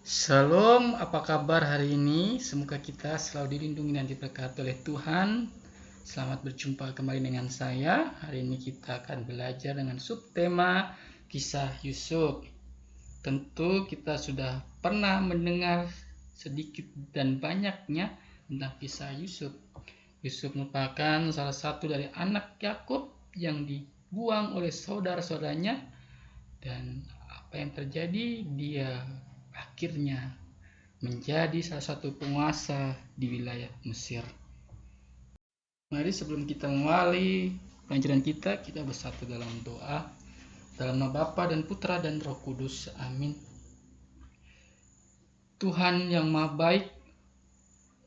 Shalom, apa kabar hari ini? Semoga kita selalu dilindungi dan diberkati oleh Tuhan. Selamat berjumpa kembali dengan saya. Hari ini kita akan belajar dengan subtema kisah Yusuf. Tentu kita sudah pernah mendengar sedikit dan banyaknya tentang kisah Yusuf. Yusuf merupakan salah satu dari anak Yakub yang dibuang oleh saudara-saudaranya, dan apa yang terjadi, dia akhirnya menjadi salah satu penguasa di wilayah Mesir. Mari sebelum kita mengawali pelajaran kita bersatu dalam doa. Dalam nama Bapa dan Putra dan Roh Kudus. Amin. Tuhan yang Maha Baik,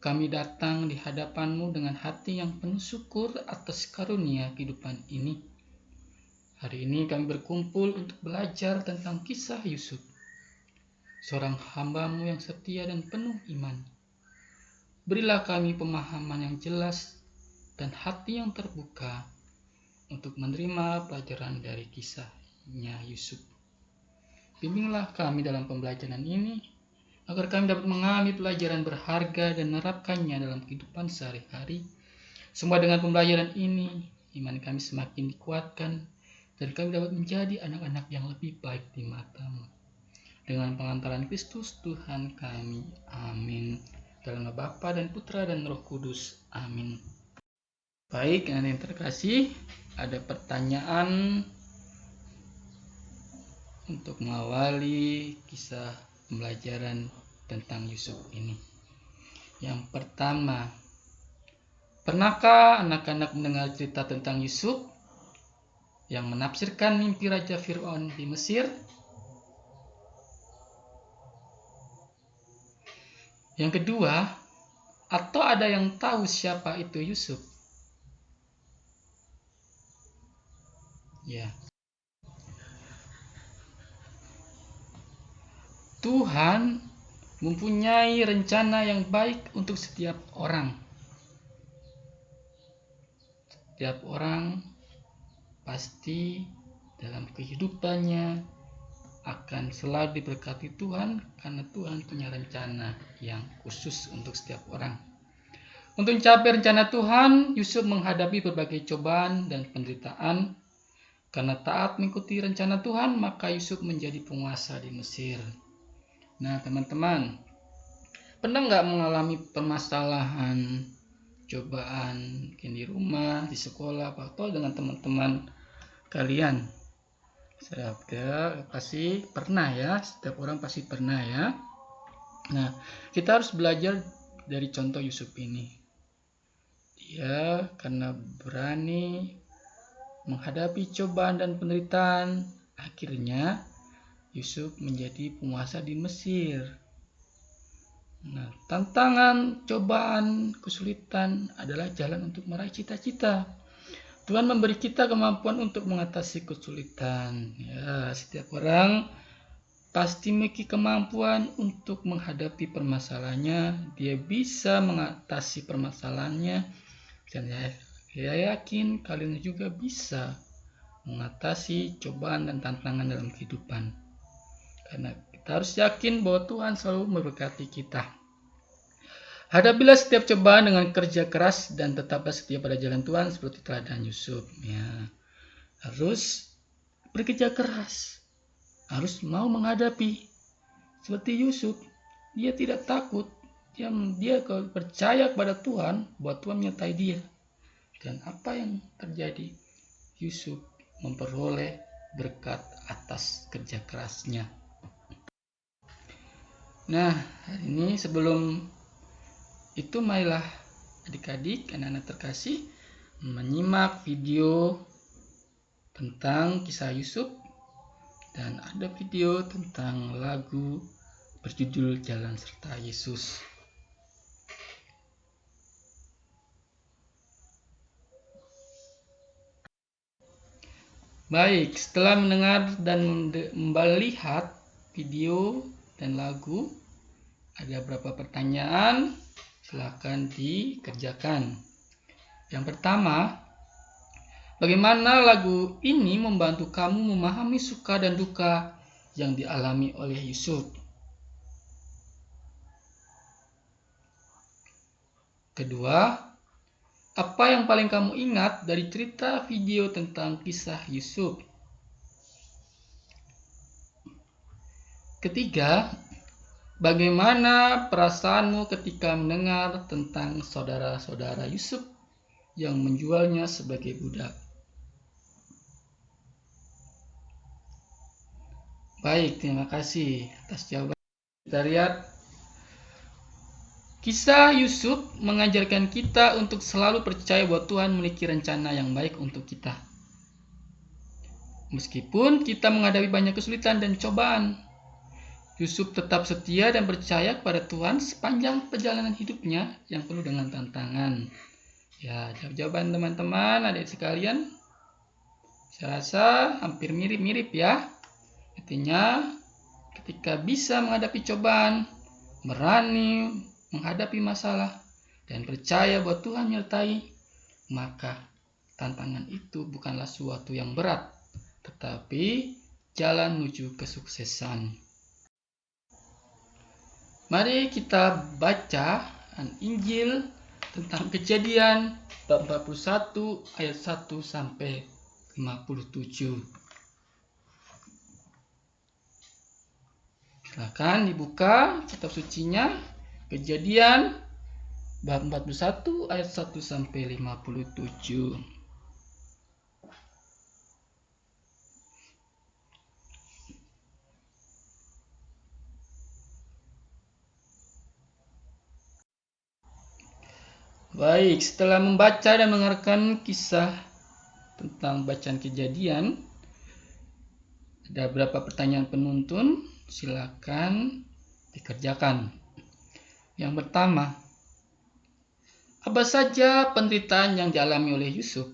kami datang di hadapan-Mu dengan hati yang penuh syukur atas karunia kehidupan ini. Hari ini kami berkumpul untuk belajar tentang kisah Yusuf, seorang hamba-Mu yang setia dan penuh iman. Berilah kami pemahaman yang jelas dan hati yang terbuka untuk menerima pelajaran dari kisahnya Yusuf. Bimbinglah kami dalam pembelajaran ini, agar kami dapat mengambil pelajaran berharga dan menerapkannya dalam kehidupan sehari-hari. Semua dengan pembelajaran ini, iman kami semakin dikuatkan, dan kami dapat menjadi anak-anak yang lebih baik di mata-Mu. Dengan pengantaran Kristus Tuhan kami. Amin. Dalam nama Bapa dan Putra dan Roh Kudus. Amin. Baik, anak yang terkasih, ada pertanyaan untuk mengawali kisah pembelajaran tentang Yusuf ini. Yang pertama, pernahkah anak-anak mendengar cerita tentang Yusuf yang menafsirkan mimpi Raja Fir'aun di Mesir? Yang kedua, atau ada yang tahu siapa itu Yusuf? Ya. Tuhan mempunyai rencana yang baik untuk setiap orang. Setiap orang pasti dalam kehidupannya akan selalu diberkati Tuhan, karena Tuhan punya rencana yang khusus untuk setiap orang. Untuk mencapai rencana Tuhan, Yusuf menghadapi berbagai cobaan dan penderitaan. Karena taat mengikuti rencana Tuhan, maka Yusuf menjadi penguasa di Mesir. Nah, teman-teman, pernah nggak mengalami permasalahan, cobaan, mungkin di rumah, di sekolah, atau dengan teman-teman kalian? Saya pasti pernah ya, setiap orang pasti pernah ya. Nah, kita harus belajar dari contoh Yusuf ini. Dia karena berani menghadapi cobaan dan penderitaan, akhirnya Yusuf menjadi penguasa di Mesir. Nah, tantangan, cobaan, kesulitan adalah jalan untuk meraih cita-cita. Tuhan memberi kita kemampuan untuk mengatasi kesulitan. Ya, setiap orang pasti memiliki kemampuan untuk menghadapi permasalahannya. Dia bisa mengatasi permasalahannya. Dan saya yakin kalian juga bisa mengatasi cobaan dan tantangan dalam kehidupan. Karena kita harus yakin bahwa Tuhan selalu memberkati kita. Hadapilah setiap cobaan dengan kerja keras dan tetaplah setia pada jalan Tuhan seperti teladan Yusuf. Ya, harus bekerja keras, harus mau menghadapi. Seperti Yusuf, dia tidak takut. Dia percaya kepada Tuhan bahwa Tuhan menyertai dia. Dan apa yang terjadi? Yusuf memperoleh berkat atas kerja kerasnya. Nah, hari ini sebelum itu, marilah adik-adik, anak-anak terkasih, menyimak video tentang kisah Yusuf, dan ada video tentang lagu berjudul Jalan Serta Yesus. Baik, setelah mendengar dan melihat video dan lagu, ada beberapa pertanyaan, silakan dikerjakan. Yang pertama, bagaimana lagu ini membantu kamu memahami suka dan duka yang dialami oleh Yusuf? Kedua, apa yang paling kamu ingat dari cerita video tentang kisah Yusuf? Ketiga, bagaimana perasaanmu ketika mendengar tentang saudara-saudara Yusuf yang menjualnya sebagai budak? Baik, terima kasih atas jawaban. Kita lihat, kisah Yusuf mengajarkan kita untuk selalu percaya bahwa Tuhan memiliki rencana yang baik untuk kita. Meskipun kita menghadapi banyak kesulitan dan cobaan, Yusuf tetap setia dan percaya kepada Tuhan sepanjang perjalanan hidupnya yang penuh dengan tantangan. Ya, jawaban teman-teman, adik sekalian, saya rasa hampir mirip-mirip ya. Artinya, ketika bisa menghadapi cobaan, berani menghadapi masalah, dan percaya bahwa Tuhan menyertai, maka tantangan itu bukanlah suatu yang berat, tetapi jalan menuju kesuksesan. Mari kita baca Injil tentang Kejadian bab 41 ayat 1 sampai 57. Silakan dibuka kitab sucinya, Kejadian bab 41 ayat 1 sampai 57. Baik, setelah membaca dan mendengarkan kisah tentang bacaan Kejadian, ada beberapa pertanyaan penuntun, silakan dikerjakan. Yang pertama, apa saja penderitaan yang dialami oleh Yusuf?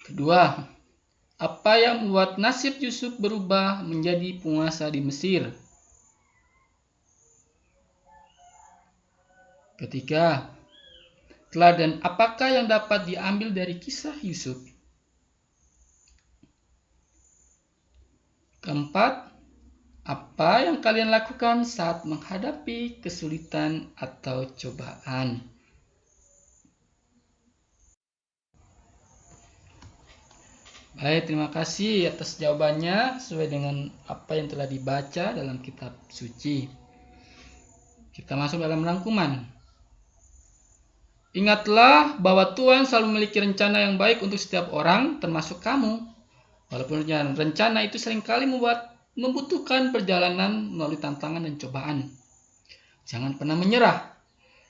Kedua, apa yang membuat nasib Yusuf berubah menjadi penguasa di Mesir? Ketiga, teladan apakah yang dapat diambil dari kisah Yusuf? Keempat, apa yang kalian lakukan saat menghadapi kesulitan atau cobaan? Baik, terima kasih atas jawabannya sesuai dengan apa yang telah dibaca dalam kitab suci. Kita masuk dalam rangkuman. Ingatlah bahwa Tuhan selalu memiliki rencana yang baik untuk setiap orang, termasuk kamu. Walaupun rencana itu seringkali membutuhkan perjalanan melalui tantangan dan cobaan. Jangan pernah menyerah.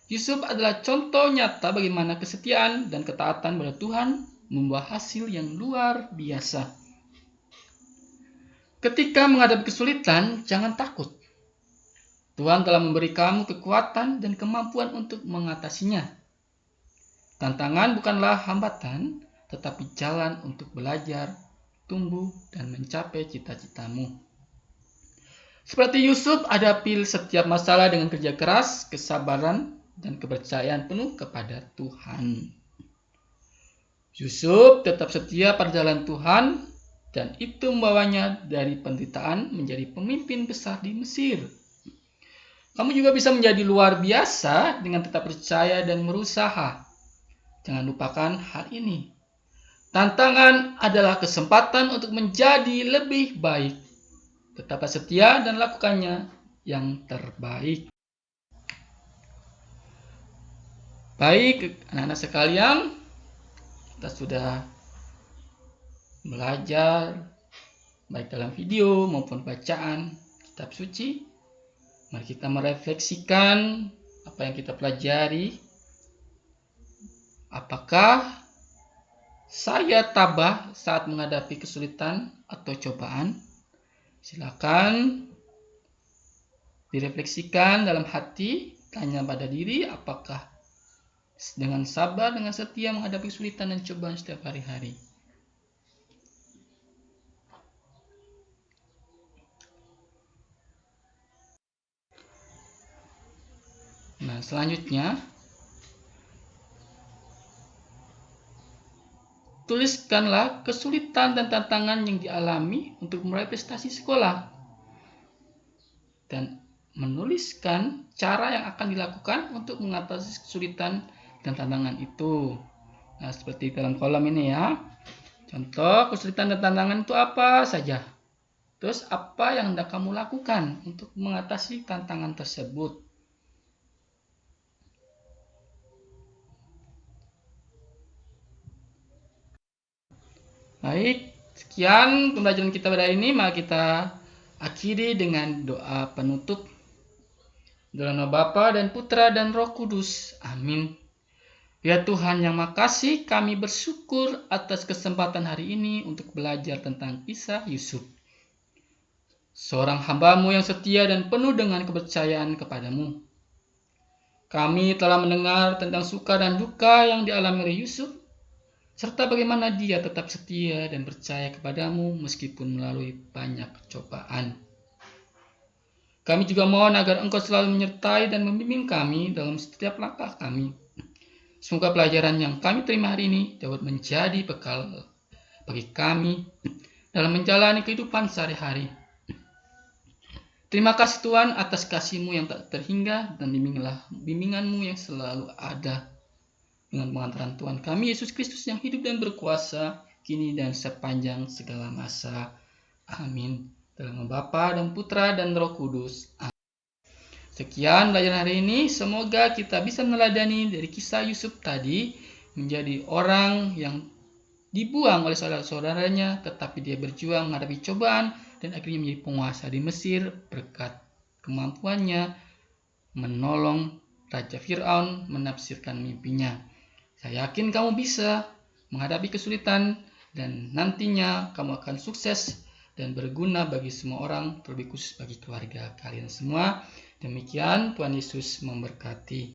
Yusuf adalah contoh nyata bagaimana kesetiaan dan ketaatan pada Tuhan membuah hasil yang luar biasa. Ketika menghadapi kesulitan, jangan takut. Tuhan telah memberi kamu kekuatan dan kemampuan untuk mengatasinya. Tantangan bukanlah hambatan, tetapi jalan untuk belajar, tumbuh, dan mencapai cita-citamu. Seperti Yusuf, hadapi setiap masalah dengan kerja keras, kesabaran, dan kepercayaan penuh kepada Tuhan. Yusuf tetap setia pada jalan Tuhan, dan itu membawanya dari penderitaan menjadi pemimpin besar di Mesir. Kamu juga bisa menjadi luar biasa dengan tetap percaya dan berusaha. Jangan lupakan hal ini. Tantangan adalah kesempatan untuk menjadi lebih baik. Tetaplah setia dan lakukannya yang terbaik. Baik, anak-anak sekalian, kita sudah belajar baik dalam video maupun bacaan kitab suci. Mari kita merefleksikan apa yang kita pelajari. Apakah saya tabah saat menghadapi kesulitan atau cobaan? Silakan direfleksikan dalam hati, tanya pada diri, apakah dengan sabar, dengan setia menghadapi kesulitan dan cobaan setiap hari-hari. Nah, selanjutnya, tuliskanlah kesulitan dan tantangan yang dialami untuk meraih prestasi sekolah. Dan menuliskan cara yang akan dilakukan untuk mengatasi kesulitan dan tantangan itu. Nah, seperti dalam kolom ini ya. Contoh kesulitan dan tantangan itu apa saja. Terus apa yang hendak kamu lakukan untuk mengatasi tantangan tersebut. Baik, sekian pembelajaran kita pada hari ini. Mari kita akhiri dengan doa penutup. Dalam nama Bapa dan Putra dan Roh Kudus. Amin. Ya Tuhan yang makasih, kami bersyukur atas kesempatan hari ini untuk belajar tentang kisah Yusuf. Seorang hamba-Mu yang setia dan penuh dengan kepercayaan kepadamu. Kami telah mendengar tentang suka dan duka yang dialami oleh Yusuf, serta bagaimana dia tetap setia dan percaya kepadamu meskipun melalui banyak cobaan. Kami juga mohon agar Engkau selalu menyertai dan membimbing kami dalam setiap langkah kami. Semoga pelajaran yang kami terima hari ini dapat menjadi bekal bagi kami dalam menjalani kehidupan sehari-hari. Terima kasih Tuhan atas kasih-Mu yang tak terhingga dan bimbingan-Mu yang selalu ada. Dengan pengantaran Tuhan kami Yesus Kristus yang hidup dan berkuasa kini dan sepanjang segala masa. Amin. Dalam nama Bapa dan Putra dan Roh Kudus. Amin. Sekian pelajaran hari ini, semoga kita bisa meneladani dari kisah Yusuf tadi menjadi orang yang dibuang oleh saudara-saudaranya, tetapi dia berjuang menghadapi cobaan dan akhirnya menjadi penguasa di Mesir berkat kemampuannya menolong Raja Fir'aun menafsirkan mimpinya. Saya yakin kamu bisa menghadapi kesulitan dan nantinya kamu akan sukses dan berguna bagi semua orang, terlebih khusus bagi keluarga kalian semua. Demikian, Tuhan Yesus memberkati.